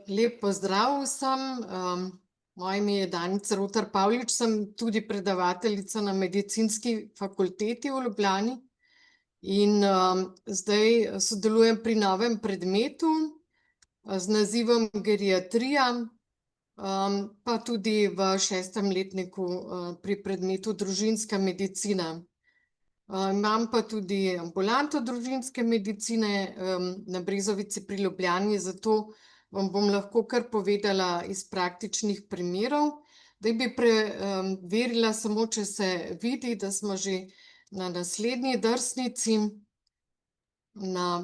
Lep pozdrav vsem. Moje ime je Danica Rotar Pavlič, sem tudi predavateljica na Medicinski fakulteti v Ljubljani in zdaj sodelujem pri novem predmetu z nazivom geriatrija, pa tudi v 6. letniku pri predmetu družinska medicina. Imam pa tudi ambulanto družinske medicine na Brezovici pri Ljubljani, zato vam bom lahko kar povedala iz praktičnih primerov. Zdaj bi preverila samo, če se vidi, da smo že na naslednji drsnici.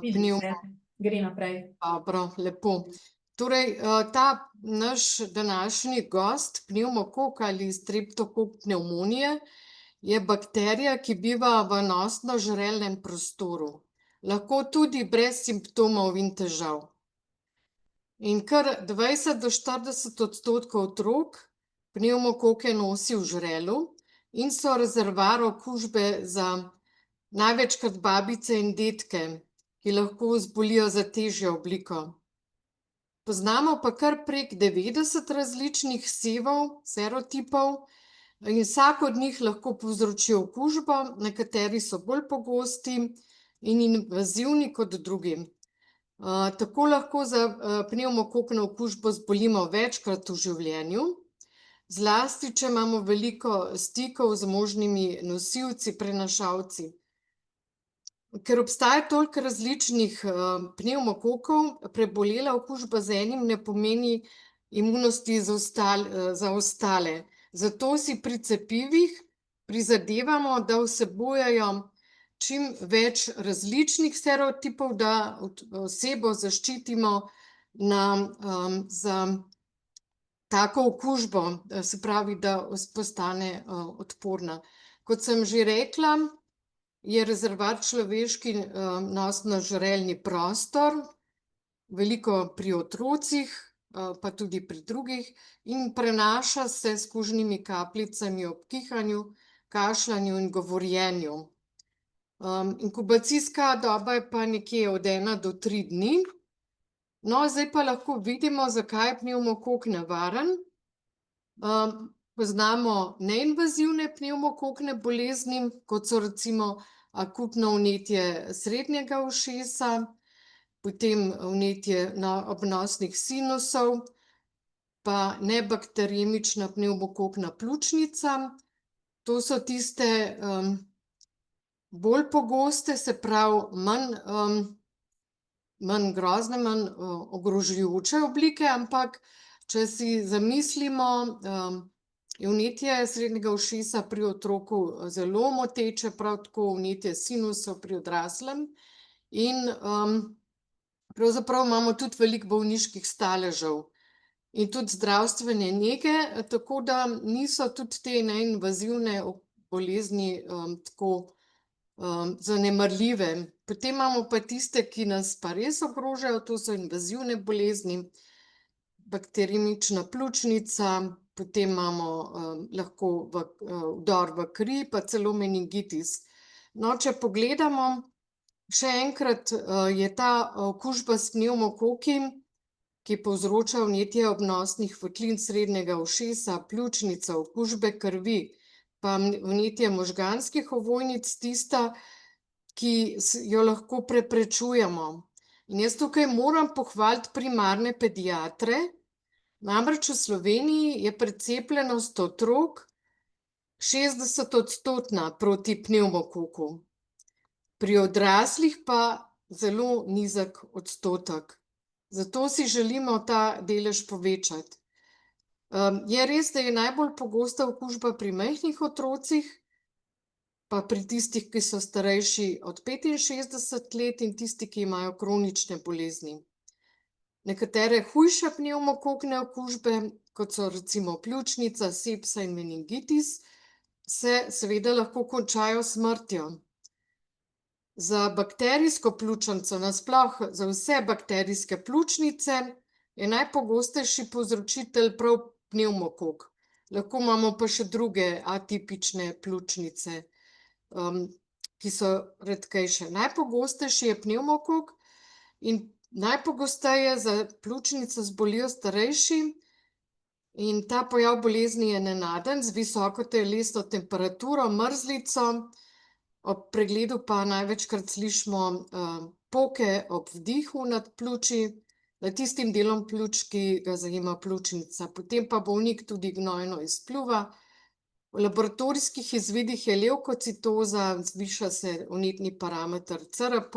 Vidi se, gre naprej. Dobro, lepo. Torej, ta naš današnji gost, pnevmokok ali streptokok pnevmonije, je bakterija, ki biva v nosno-žrelnem prostoru. Lahko tudi brez simptomov in težav. In kar 20 do 40% otrok pnevmokoke nosi v žrelu in so rezervoar okužbe za največkrat babice in dedke, ki lahko zbolijo za težjo obliko. Poznamo pa kar prek 90 različnih sevov, serotipov, in vsak od njih lahko povzroči okužbo, nekateri so bolj pogosti in invazivni kot drugi. Tako lahko za pnevmokokno okužbo zbolimo večkrat v življenju, zlasti, če imamo veliko stikov z možnimi nosilci, prenašalci. Ker obstaja toliko različnih pnevmokokov, prebolela okužba z enim ne pomeni imunosti za ostale. Zato si pri cepivih prizadevamo, da vsebujejo čim več različnih serotipov, da osebo zaščitimo za tako okužbo, se pravi, da postane odporna. Kot sem že rekla, je rezervoar človeški nosno-žrelni prostor, veliko pri otrocih, pa tudi pri drugih, in prenaša se s kužnimi kapljicami ob kihanju, kašljanju in govorjenju. Inkubacijska doba je pa nekje od 1 do 3 dni. No, zdaj pa lahko vidimo, zakaj je pnevmokok nevaren. Poznamo neinvazivne pnevmokokne bolezni, kot so recimo akutno vnetje srednjega ušesa, potem vnetje obnosnih sinusov, pa nebakteriemična pnevmokokna pljučnica. To so tiste bolj pogoste, se pravi manj grozne, manj ogrožajoče oblike, ampak če si zamislimo, je vnetje srednjega ušesa pri otroku zelo moteče, prav tako vnetje sinusov pri odraslem in pravzaprav imamo tudi veliko bolniških staležev in tudi zdravstvene nege, tako da niso tudi te neinvazivne bolezni tako zanemarljive. Potem imamo pa tiste, ki nas pa res ogrožajo, to so invazivne bolezni, bakteriemična pljučnica, potem imamo lahko vdor v kri, pa celo meningitis. No, če pogledamo, še enkrat je ta okužba s pnevmokoki, ki povzroča vnetje obnosnih votlin srednjega ušesa, pljučnica, okužbe krvi, pa vnetje možganskih ovojnic, tista, ki jo lahko preprečujemo. In jaz tukaj moram pohvaliti primarne pediatre, namreč v Sloveniji je precepljenost otrok 60% proti pnevmokoku. Pri odraslih pa zelo nizek odstotek. Zato si želimo ta delež povečati. Je res, da je najbolj pogosta okužba pri majhnih otrocih, pa pri tistih, ki so starejši od 65 let in tisti, ki imajo kronične bolezni. Nekatere hujše pnevmokokne okužbe, kot so recimo pljučnica, sepsa in meningitis, se seveda lahko končajo s smrtjo. Za bakterijsko pljučnico, nasploh za vse bakterijske pljučnice, je najpogostejši povzročitelj prav pnevmokok. Lahko imamo pa še druge atipične pljučnice, ki so redkejše. Najpogostejši je pnevmokok in Najpogosteje za pljučnico zbolijo starejši in ta pojav bolezni je nenaden, z visoko telesno temperaturo, mrzlico, ob pregledu pa največkrat slišimo poke ob vdihu nad pljuči, nad tistim delom pljuč, ki ga zajema pljučnica. Potem pa bolnik tudi gnojno izpljuva. V laboratorijskih izvidih je levkocitoza, zviša se vnetni parameter CRP.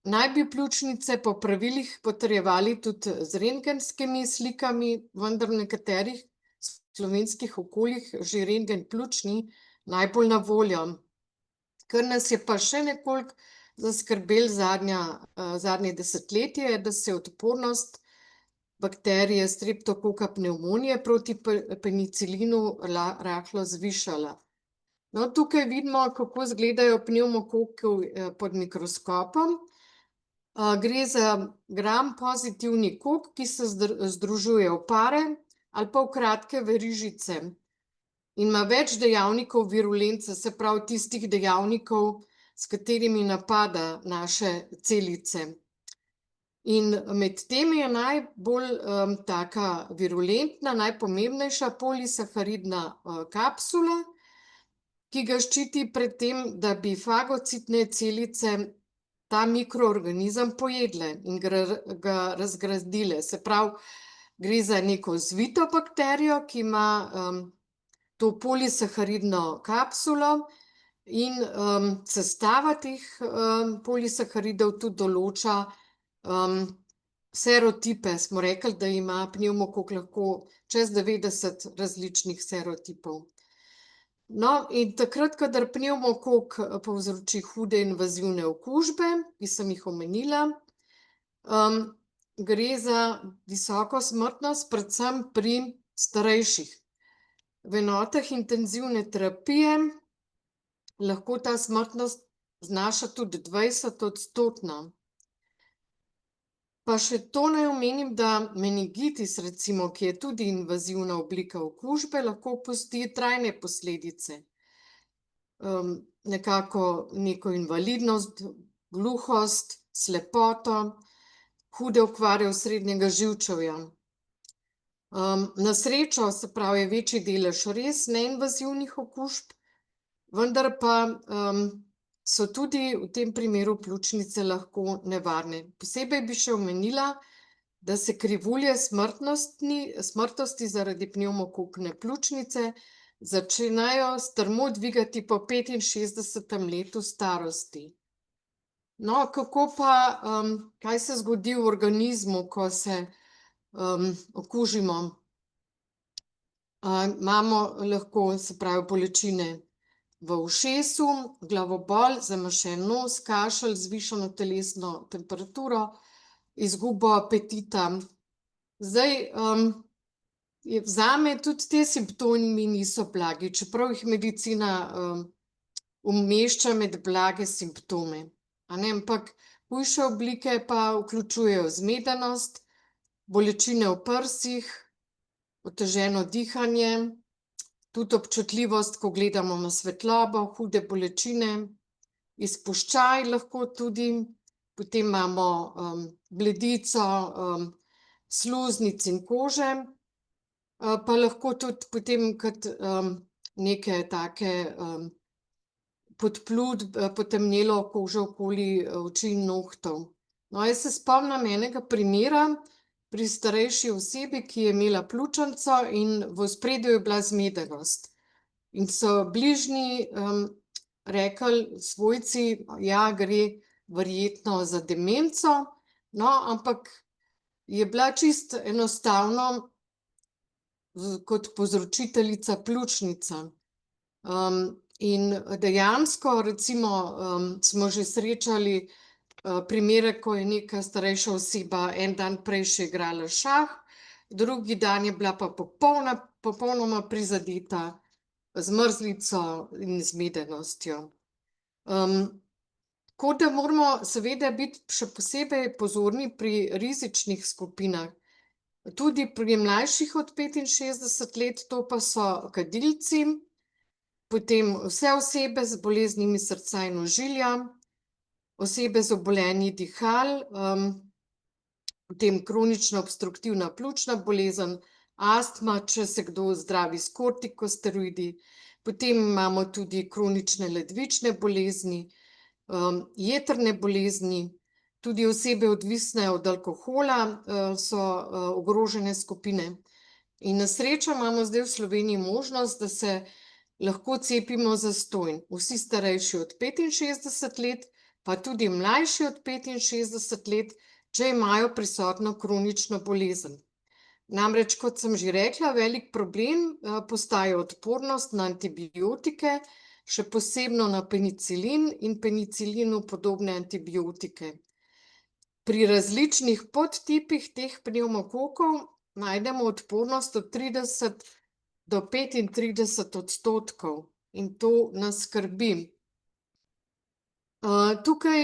Naj bi pljučnice po pravilih potrjevali tudi z rentgenskimi slikami, vendar v nekaterih slovenskih okoljih že rentgen pljuč ni najbolj na voljo. Kar nas je pa še nekoliko zaskrbelo zadnje desetletje, da se je odpornost bakterije Streptokoka pnevmonije proti penicilinu rahlo zvišala. No, tukaj vidimo, kako izgledajo pnevmokoki pod mikroskopom. Gre za gram pozitivni kok, ki se združuje v pare ali pa v kratke verižice in ima več dejavnikov virulence, se pravi tistih dejavnikov, s katerimi napada naše celice. In med temi je najbolj taka virulentna, najpomembnejša polisaharidna kapsula, ki ga ščiti pred tem, da bi fagocitne celice ta mikroorganizem pojedle in ga razgradile. Se pravi, gre za neko zvito bakterijo, ki ima to polisaharidno kapsulo in sestava teh polisaharidov tudi določa serotipe. Smo rekli, da ima pnevmokok lahko čez 90 različnih serotipov. No, in takrat, kadar pnevmokok povzroči hude invazivne okužbe, ki sem jih omenila, gre za visoko smrtnost, predvsem pri starejših. V enotah intenzivne terapije lahko ta smrtnost znaša tudi 20-odstotna. Pa še to naj omenim, da meningitis, recimo, ki je tudi invazivna oblika okužbe, lahko pusti trajne posledice. Nekako neko invalidnost, gluhost, slepoto, hude okvare osrednjega živčevja. Na srečo, se pravi, je večji delež res neinvazivnih okužb, vendar pa so tudi v tem primeru pljučnice lahko nevarne. Posebej bi še omenila, da se krivulje smrtnosti zaradi pnevmokokne pljučnice začnejo strmo dvigati po 65. letu starosti. No, kako pa, kaj se zgodi v organizmu, ko se okužimo? Imamo lahko, se pravi, bolečine v ušesu, glavobol, zamašen nos, kašelj, zvišano telesno temperaturo, izgubo apetita. Zdaj, zame tudi te simptomi niso blagi, čeprav jih medicina umešča med blage simptome. Ampak hujše oblike pa vključujejo zmedenost, bolečine v prsih, oteženo dihanje, tudi občutljivost, ko gledamo na svetlobo, hude bolečine, izpuščaj lahko tudi, potem imamo bledico sluznic in kože, pa lahko tudi potem kot neke take potemnelo kožo okoli oči in nohtov. No, jaz se spomnim enega primera pri starejši osebi, ki je imela pljučnico in v ospredju je bila zmedenost. In so bližnji rekli, svojci, ja, gre verjetno za demenco, no, ampak je bila čisto enostavno kot povzročiteljica pljučnica. In dejansko, recimo, smo že srečali primere, ko je neka starejša oseba en dan prej še igrala šah, drugi dan je bila pa popolnoma prizadeta z mrzlico in zmedenostjo. Tako da moramo seveda biti še posebej pozorni pri rizičnih skupinah, tudi pri mlajših od 65 let, to pa so kadilci, potem vse osebe z boleznimi srca in ožilja, osebe z obolenji dihal, potem kronična obstruktivna pljučna bolezen, astma, če se kdo zdravi s kortikosteroidi, potem imamo tudi kronične ledvične bolezni, jetrne bolezni, tudi osebe odvisne od alkohola, so ogrožene skupine. In na srečo imamo zdaj v Sloveniji možnost, da se lahko cepimo zastonj. Vsi starejši od 65 let, pa tudi mlajši od 65 let, če imajo prisotno kronično bolezen. Namreč, kot sem že rekla, velik problem postaja odpornost na antibiotike, še posebno na penicilin in penicilinu podobne antibiotike. Pri različnih podtipih teh pnevmokokov najdemo odpornost od 30 do 35% in to nas skrbi. Tukaj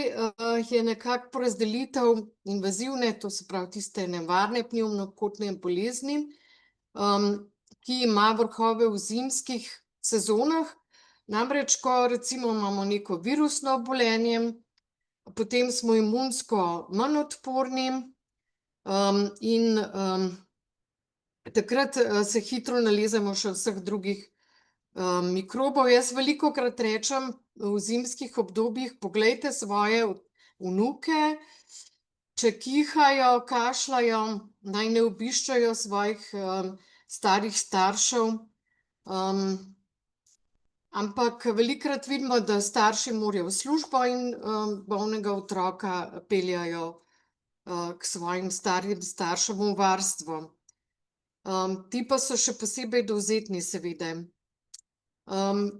je nekako porazdelitev invazivne, to se pravi tiste nevarne pnevmokokne bolezni, ki ima vrhove v zimskih sezonah. Namreč, ko recimo imamo neko virusno obolenje, potem smo imunsko manj odporni in takrat se hitro nalezemo še vseh drugih mikrobov. Jaz velikokrat rečem v zimskih obdobjih, poglejte svoje vnuke, če kihajo, kašljajo, naj ne obiščajo svojih starih staršev. Ampak velikokrat vidimo, da starši morajo v službo in bolnega otroka peljajo k svojim starim staršem v varstvo. Ti pa so še posebej dovzetni, seveda.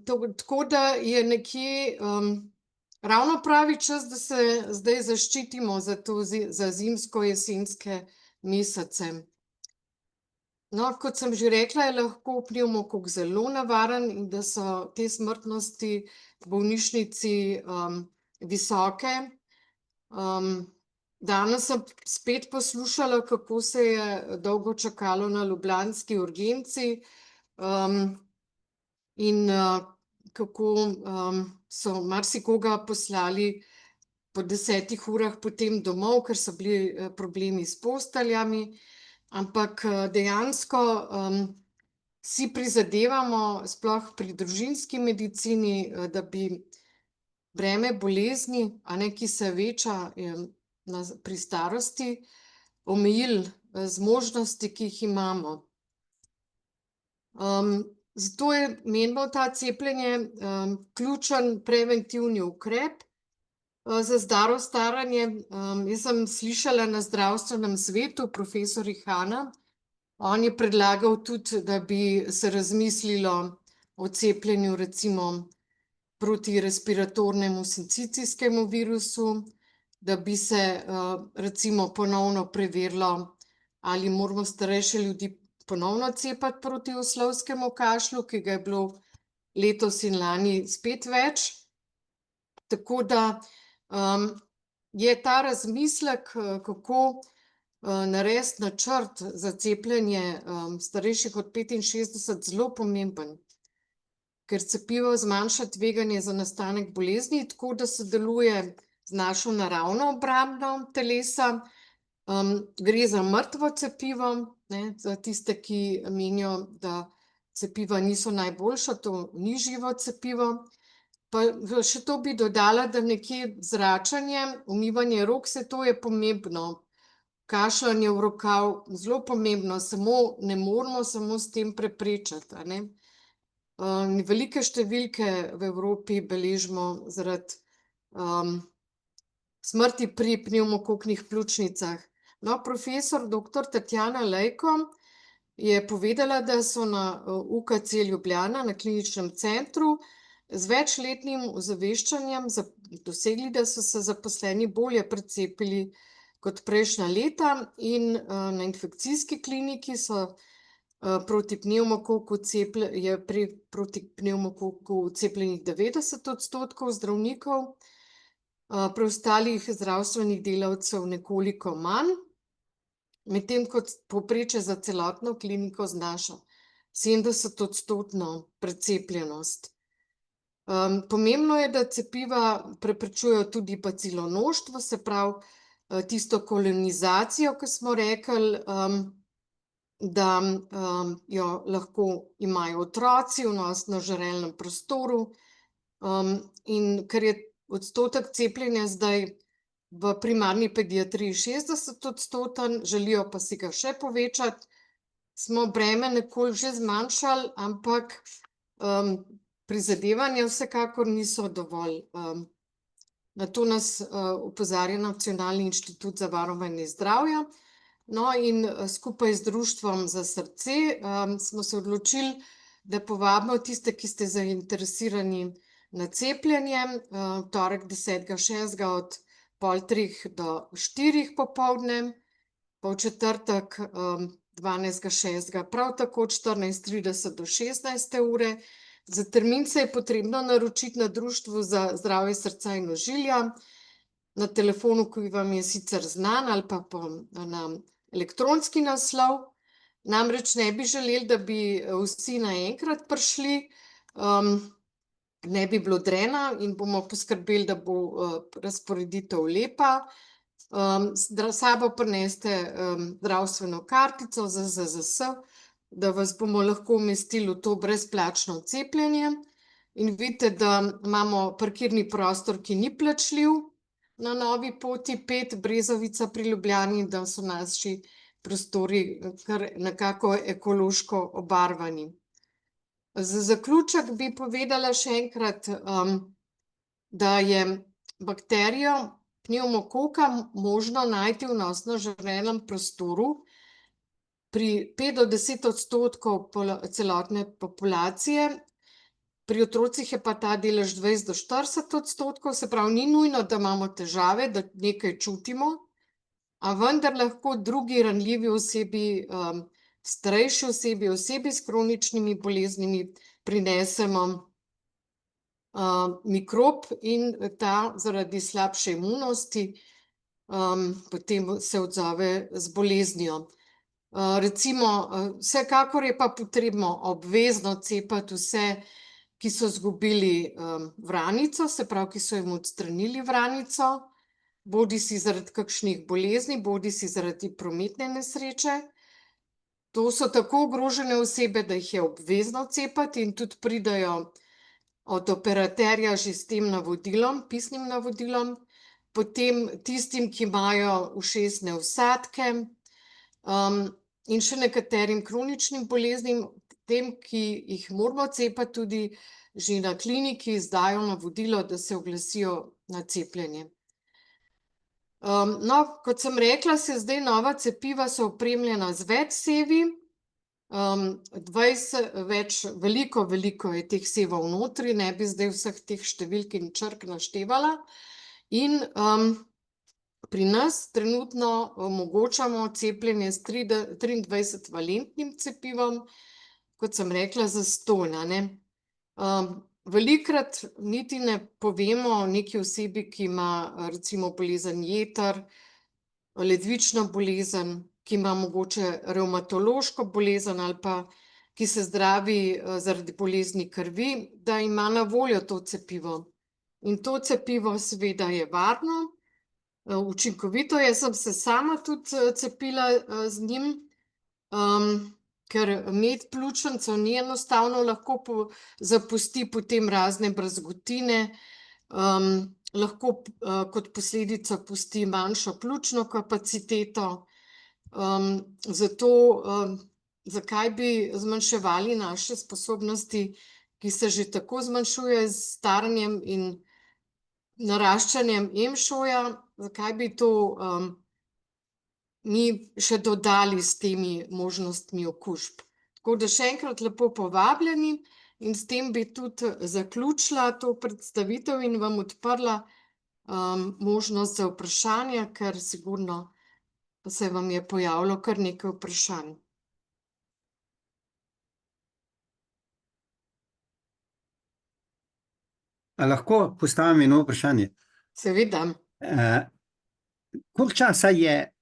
Tako da je nekje ravno pravi čas, da se zdaj zaščitimo za zimsko-jesenske mesece. No, kot sem že rekla, je lahko pnevmokok zelo nevaren in da so te smrtnosti v bolnišnici visoke. Danes sem spet poslušala, kako se je dolgo čakalo na ljubljanski urgenci in kako so marsikoga poslali po 10 urah potem domov, ker so bili problemi s posteljami. Ampak dejansko si prizadevamo, sploh pri družinski medicini, da bi breme bolezni, ki se veča pri starosti, omejili z možnosti, ki jih imamo. Zato je menimo ta cepljenje ključen preventivni ukrep za zdravo staranje. Jaz sem slišala na zdravstvenem svetu profesor Ihana, on je predlagal tudi, da bi se razmislilo o cepljenju recimo proti respiratornemu sincicijskemu virusu, da bi se recimo ponovno preverilo, ali moramo starejše ljudi ponovno cepiti proti oslovskemu kašlju, ki ga je bilo letos in lani spet več. Tako da je ta razmislek, kako narediti načrt za cepljenje starejših od 65 zelo pomemben, ker cepivo zmanjša tveganje za nastanek bolezni, tako da sodeluje z našo naravno obrambno telesa. Gre za mrtvo cepivo, za tiste, ki menijo, da cepiva niso najboljša, to ni živo cepivo. Pa še to bi dodala, da nekje zračanje, umivanje rok, vse to je pomembno. Kašljanje v rokav, zelo pomembno, samo ne moramo samo s tem preprečiti, Velike številke v Evropi beležimo zaradi smrti pri pnevmokoknih pljučnicah. No, profesor doktor Tatjana Lejko je povedala, da so na UKC Ljubljana, na kliničnem centru, z večletnim ozaveščanjem dosegli, da so se zaposleni bolje precepili kot prejšnja leta in na infekcijski kliniki so proti pnevmokoku cepljenih 90% zdravnikov, preostalih zdravstvenih delavcev nekoliko manj, medtem ko povprečje za celotno kliniko znaša 70% precepljenost. Pomembno je, da cepiva preprečujejo tudi bacilonoštvo, se pravi, tisto kolonizacijo, ki smo rekli, da jo lahko imajo otroci v nosno-žrelnem prostoru. In ker je odstotek cepljenja zdaj v primarni pediatriji 60-odstoten, želijo pa si ga še povečati, smo breme nekoliko že zmanjšali, ampak prizadevanja vsekakor niso dovolj. Na to nas opozarja Nacionalni inštitut za varovanje zdravja. No, in skupaj z Društvom za srce smo se odločili, da povabimo tiste, ki ste zainteresirani na cepljenje, torek 10.6. od 3:30 do 4 popoldne, pa v četrtek 12.6. prav tako od 14:30 do 16. ure. Za termin se je potrebno naročiti na Društvu za zdravje srca in ožilja, na telefonu, ki vam je sicer znan, ali pa na elektronski naslov. Namreč ne bi želeli, da bi vsi naenkrat prišli, ne bi bilo drena in bomo poskrbeli, da bo razporeditev lepa. S sabo prineste zdravstveno kartico ZZZS, da vas bomo lahko umestili v to brezplačno cepljenje. In vidite, da imamo parkirni prostor, ki ni plačljiv na Novi poti 5, Brezovica pri Ljubljani, da so naši prostori kar nekako ekološko obarvani. Za zaključek bi povedala še enkrat, da je bakterijo pnevmokoka možno najti v nosno-žrelem prostoru pri 5 do 10% celotne populacije. Pri otrocih je pa ta delež 20 do 40%, se pravi, ni nujno, da imamo težave, da nekaj čutimo, a vendar lahko drugi ranljivi osebi, starejši osebi, osebi s kroničnimi boleznimi prinesemo mikrob in ta zaradi slabše imunosti potem se odzove z boleznijo. Recimo, vsekakor je pa potrebno obvezno cepiti vse, ki so izgubili vranico, se pravi, ki so jim odstranili vranico, bodisi zaradi kakšnih bolezni, bodisi zaradi prometne nesreče. To so tako ogrožene osebe, da jih je obvezno cepiti in tudi pridejo od operaterja že s tem navodilom, pisnim navodilom. Potem tistim, ki imajo ušesne vsadke, in še nekaterim kroničnim boleznim, tem, ki jih moramo cepiti, tudi že na kliniki izdajo navodilo, da se oglasijo na cepljenje. No, kot sem rekla, se zdaj nova cepiva so opremljena z več sevi, veliko je teh sevov notri, ne bi zdaj vseh teh številk in črk naštevala. In pri nas trenutno omogočamo cepljenje s 23-valentnim cepivom, kot sem rekla, zastonj, a ne. Velikokrat niti ne povemo neki osebi, ki ima recimo bolezen jeter, ledvično bolezen, ki ima mogoče revmatološko bolezen ali pa ki se zdravi zaradi bolezni krvi, da ima na voljo to cepivo. In to cepivo seveda je varno, učinkovito. Jaz sem se sama tudi cepila z njim, ker med pljučnico ni enostavno, lahko zapusti potem razne brazgotine, lahko kot posledico pusti manjšo pljučno kapaciteto. Zato zakaj bi zmanjševali naše sposobnosti, ki se že tako zmanjšuje s staranjem in naraščanjem emšoja, zakaj bi to mi še dodali s temi možnostmi okužb. Tako da še enkrat lepo povabljeni in s tem bi tudi zaključila to predstavitev in vam odprla možnost za vprašanja, ker sigurno se vam je pojavilo kar nekaj vprašanj. A lahko postavim eno vprašanje? Seveda. Koliko časa je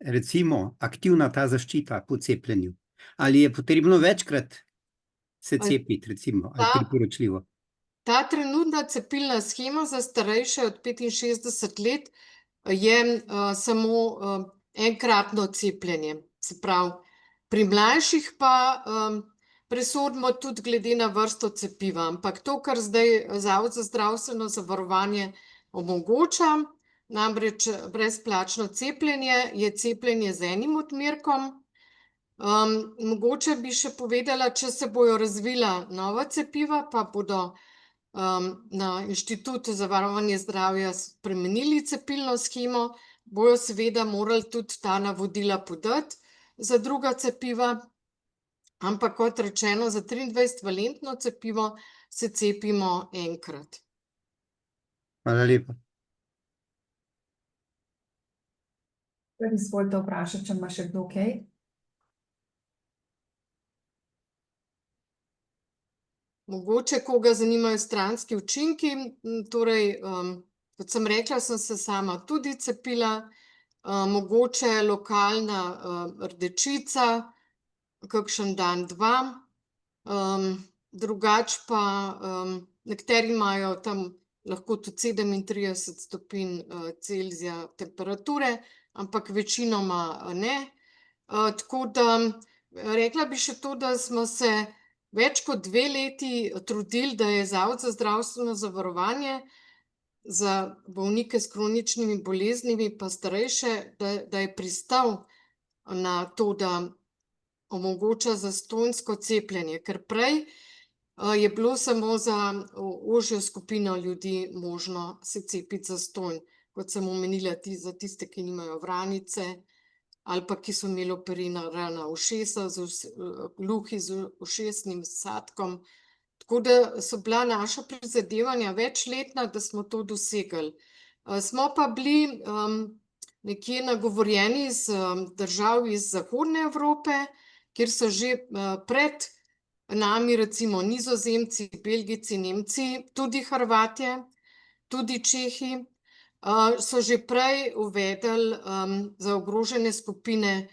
recimo aktivna ta zaščita po cepljenju? Ali je potrebno večkrat se cepiti, recimo, ali priporočljivo? Ta trenutna cepilna shema za starejše od 65 let je samo enkratno cepljenje. Se pravi, pri mlajših pa presodimo tudi glede na vrsto cepiva. Ampak to, kar zdaj Zavod za zdravstveno zavarovanje omogoča, namreč brezplačno cepljenje, je cepljenje z enim odmerkom. Mogoče bi še povedala, če se bojo razvila nova cepiva, pa bodo na Inštitutu za varovanje zdravja spremenili cepilno shemo, bojo seveda morali tudi ta navodila podati za druga cepiva, ampak kot rečeno, za 23-valentno cepivo se cepimo enkrat. Hvala lepa. Izvolite vprašati, če ima še kdo kaj. Mogoče koga zanimajo stranski učinki, torej, kot sem rekla, sem se sama tudi cepila, mogoče lokalna rdečica, kakšen dan, dva, drugače pa nekateri imajo tam lahko tudi 37 stopinj Celzija temperature, ampak večinoma ne. Tako da rekla bi še to, da smo se več kot 2 leti trudili, da je Zavod za zdravstveno zavarovanje za bolnike s kroničnimi boleznimi pa starejše, da je pristal na to, da omogoča zastonjsko cepljenje, ker prej je bilo samo za ožjo skupino ljudi možno se cepiti zastonj, kot sem omenila, za tiste, ki nimajo vranice, ali pa ki so imeli operirana ušesa, gluhi z ušesnim vsadkom. Tako da so bila naša prizadevanja večletna, da smo to dosegli. Smo pa bili nekje nagovorjeni iz držav iz Zahodne Evrope, kjer so že pred nami recimo Nizozemci, Belgijci, Nemci, tudi Hrvatje, tudi Čehi, so že prej uvedli za ogrožene skupine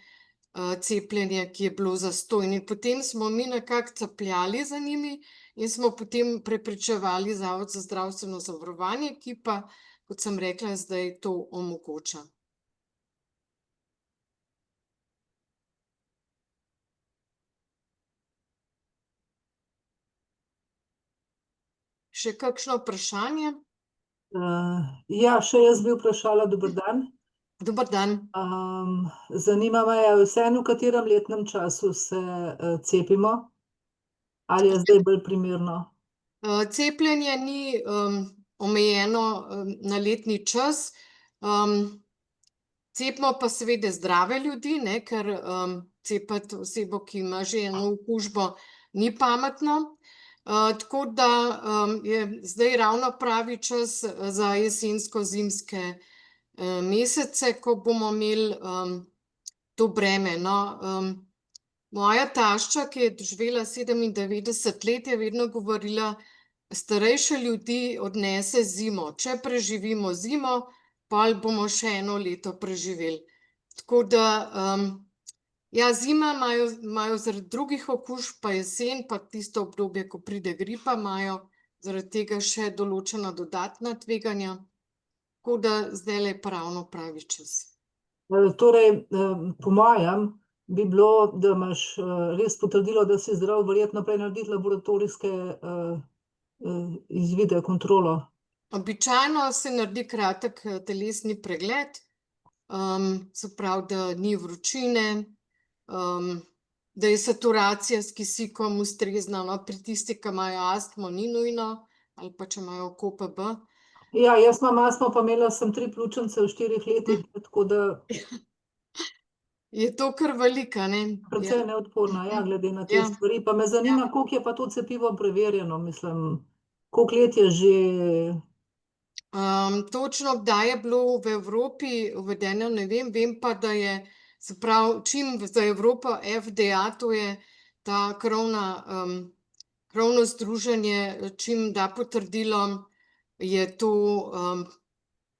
cepljenje, ki je bilo zastonj. In potem smo mi nekako capljali za njimi in smo potem prepričevali Zavod za zdravstveno zavarovanje, ki pa, kot sem rekla, zdaj to omogoča. Še kakšno vprašanje? Ja, še jaz bi vprašala, dober dan. Dober dan. Zanima me, vseeno v katerem letnem času se cepimo? Ali je zdaj bolj primerno? Cepljenje ni omejeno na letni čas. Cepimo pa seveda zdrave ljudi, ne, ker cepiti osebo, ki ima že eno okužbo, ni pametno. Tako da je zdaj ravno pravi čas za jesensko-zimske mesece, ko bomo imeli to breme, no. Moja tašča, ki je doživela 97 let, je vedno govorila, starejše ljudi odnese zimo. Če preživimo zimo, pol bomo še eno leto preživeli. Tako da, ja, zima imajo zaradi drugih okužb, pa jesen, pa tisto obdobje, ko pride gripa, imajo zaradi tega še določena dodatna tveganja. Tako da zdajle je pa ravno pravi čas. Torej, po mojem bi bilo, da imaš res potrdilo, da si zdrav, verjetno prej narediti laboratorijske izvide, kontrolo. Običajno se naredi kratek telesni pregled, se pravi, da ni vročine, da je saturacija s kisikom ustrezna, no, pri tistih, ki imajo astmo, ni nujno, ali pa če imajo KOPB. Ja, jaz imam astmo, pa imela sem 3 pljučnice v 4 letih, tako da Je to kar veliko, ne? precej neodporna, ja, glede na te Ja. stvari. Pa me zanima, koliko je pa to cepivo preverjeno, mislim, koliko let je že? Točno kdaj je bilo v Evropi uvedeno, ne vem, vem pa, da je, se pravi, čim za Evropo FDA, to je ta krovno združenje, čim da potrdilo, je to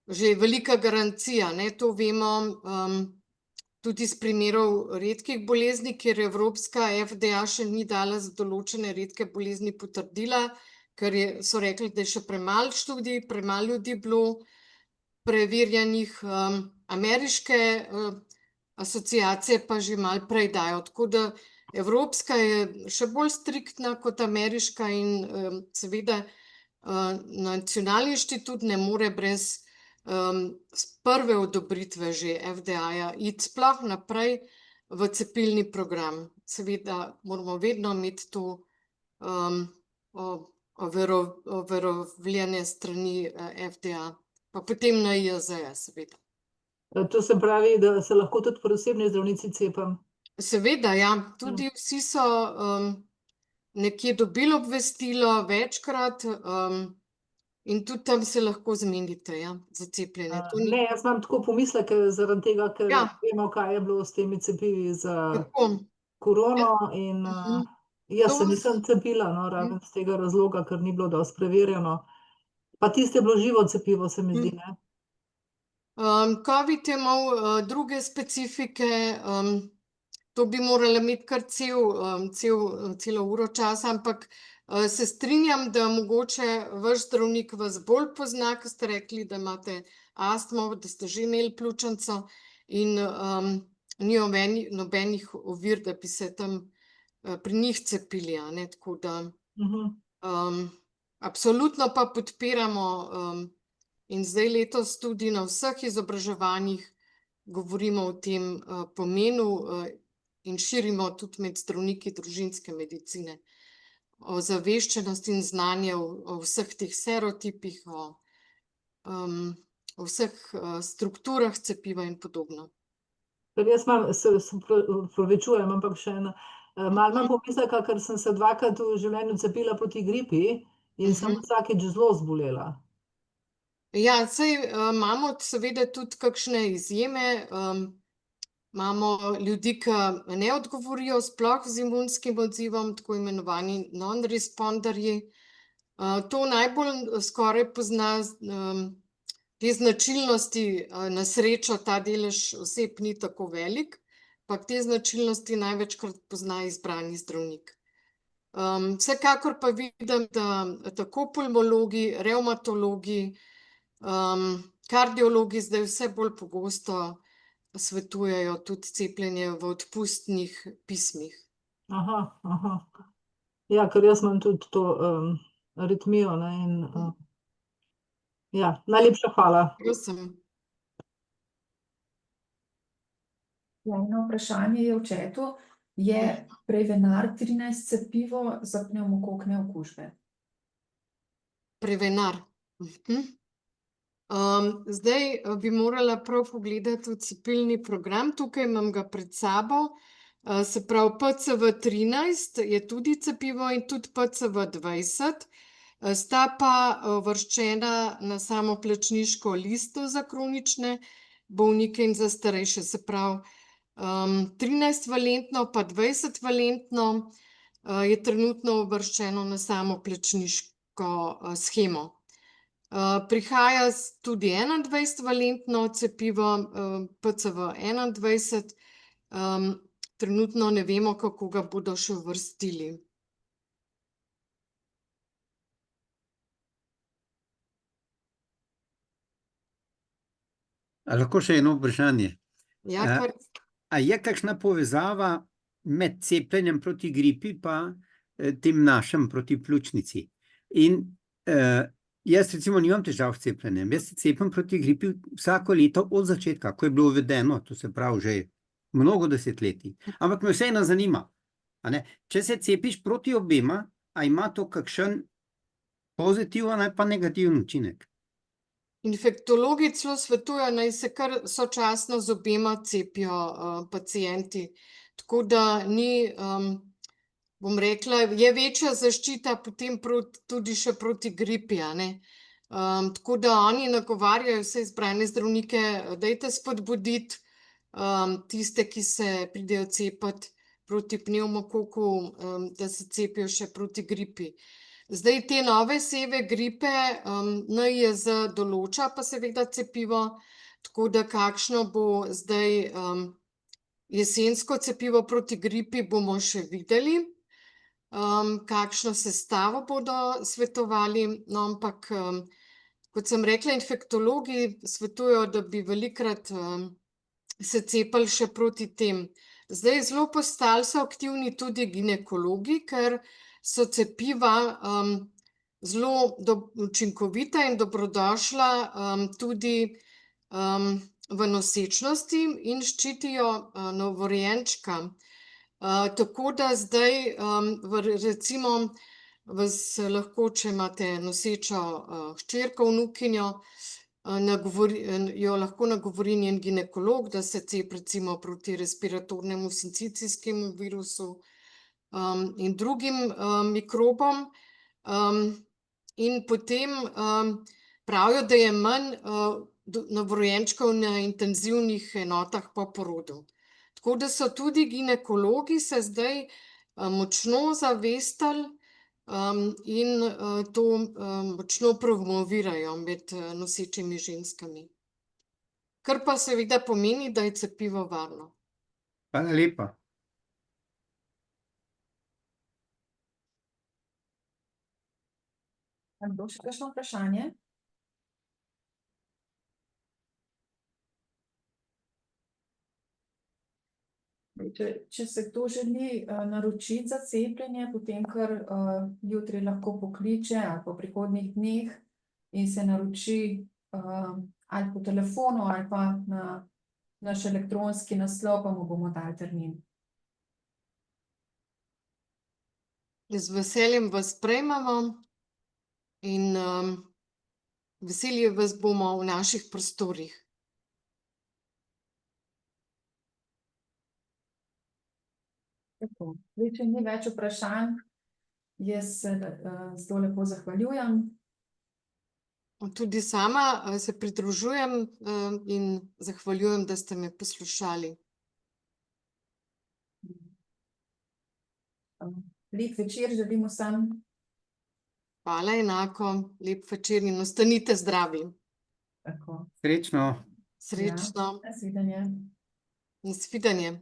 že velika garancija, ne, to vemo tudi iz primerov redkih bolezni, kjer Evropska FDA še ni dala za določene redke bolezni potrdila, ker so rekli, da je še premalo študij, premalo ljudi bilo preverjenih, ameriške asociacije pa že malo prej dajo, tako da evropska je še bolj striktna kot ameriška in seveda Nacionalni inštitut ne more brez prve odobritve že FDA-ja iti sploh naprej v cepilni program. Seveda moramo vedno imeti to overovljene strani FDA, pa potem NIJZ-ja seveda. To se pravi, da se lahko tudi pri osebni zdravnici cepim. Seveda, ja, tudi vsi so nekje dobili obvestilo večkrat in tudi tam se lahko zmenite, ja, za cepljenje. To ni Ne, jaz imam tako pomisleke zaradi tega, ker Ja. vemo, kaj je bilo s temi cepivi za tako. korono in jaz se To nisem cepila, no, raven z tega razloga, ker ni bilo dosti preverjeno. Pa tiste je bilo živo cepivo, se mi zdi, ne? Covid je imel druge specifike, to bi morali imeti kar celo uro časa, ampak se strinjam, da mogoče vaš zdravnik vas bolj pozna, ker ste rekli, da imate astmo, da ste že imeli pljučnico in ni nobenih ovir, da bi se tam pri njih cepili, a ne, tako da absolutno pa podpiramo in zdaj letos tudi na vseh izobraževanjih govorimo o tem pomenu in širimo tudi med zdravniki družinske medicine o ozaveščenosti in znanju o vseh teh serotipih, o vseh strukturah cepiva in podobno. Ker jaz se opravičujem, ampak še eno. Malo imam pomisleka, ker sem se 2-krat v življenju cepila proti gripi in sem vsakič zelo zbolela. Ja, saj imamo seveda tudi kakšne izjeme, imamo ljudi, ki ne odgovorijo sploh z imunskim odzivom, tako imenovani non-responderji. To najbolj skoraj pozna te značilnosti, na srečo ta delež oseb ni tako velik, ampak te značilnosti največkrat pozna izbrani zdravnik. Vsekakor pa vidim, da tako pulmologi, revmatologi, kardiologi zdaj vse bolj pogosto svetujejo tudi cepljenje v odpustnih pismih. Ja, ker jaz imam tudi to aritmijo, ne, in ja, najlepša hvala. Prosim. Ja, eno vprašanje je v chatu. Je Prevenar 13 cepivo za pnevmokokne okužbe? Prevenar. Zdaj bi morala prav pogledati v cepilni program, tukaj imam ga pred sabo, se pravi PCV 13 je tudi cepivo in tudi PCV 20, sta pa uvrščena na samoplačniško listo za kronične bolnike in za starejše, se pravi 13-valentno pa 20-valentno je trenutno uvrščeno na samoplačniško shemo. Prihaja tudi 21-valentno cepivo PCV 21, trenutno ne vemo, kako ga bodo še uvrstili. A lahko še eno vprašanje? Ja, kar A je kakšna povezava med cepljenjem proti gripi pa tem našim proti pljučnici? In jaz recimo nimam težav s cepljenjem. Jaz se cepim proti gripi vsako leto od začetka, ko je bilo uvedeno, to se pravi že mnogo desetletij. Ampak me vseeno zanima, a ne, če se cepiš proti obema, a ima to kakšen pozitiven ali pa negativen učinek? infektologi celo svetujejo, naj se kar sočasno z obema cepijo pacienti. Tako da ni, bom rekla, je večja zaščita potem tudi še proti gripi, a ne. Tako da oni nagovarjajo vse izbrane zdravnike, dajte spodbuditi tiste, ki se pridejo cepiti proti pnevmokoku, da se cepijo še proti gripi. Zdaj te nove seve gripe NIJZ določa pa seveda cepivo, tako da kakšno bo zdaj jesensko cepivo proti gripi, bomo še videli. kakšno sestavo bodo svetovali, no, ampak kot sem rekla, infektologi svetujejo, da bi velikokrat se cepili še proti tem. Zdaj zelo postali so aktivni tudi ginekologi, ker so cepiva zelo učinkovita in dobrodošla tudi v nosečnosti in ščitijo novorojenčka. Tako da zdaj recimo vas lahko, če imate nosečo hčerko, vnukinjo, jo lahko nagovori njen ginekolog, da se cepi recimo proti respiratornemu sincicijskemu virusu in drugim mikrobom. In potem pravijo, da je manj novorojenčkov na intenzivnih enotah po porodu. Tako da so tudi ginekologi se zdaj močno zavestili in to močno promovirajo med nosečimi ženskami. Kar pa seveda pomeni, da je cepivo varno. Hvala lepa. Kdo še kakšno vprašanje? Če se kdo želi naročiti za cepljenje, potem kar jutri lahko pokliče ali po prihodnjih dneh in se naroči ali po telefonu ali pa na naš elektronski naslov, pa mu bomo dali termin. Z veseljem vas sprejmemo in veseli vas bomo v naših prostorih. Tako, zdaj, če ni več vprašanj, jaz se zelo lepo zahvaljujem. Tudi sama se pridružujem in zahvaljujem, da ste me poslušali. Lep večer želim vsem. Hvala enako, lep večer in ostanite zdravi. Tako. Srečno. Srečno. Nasvidenje. Nasvidenje.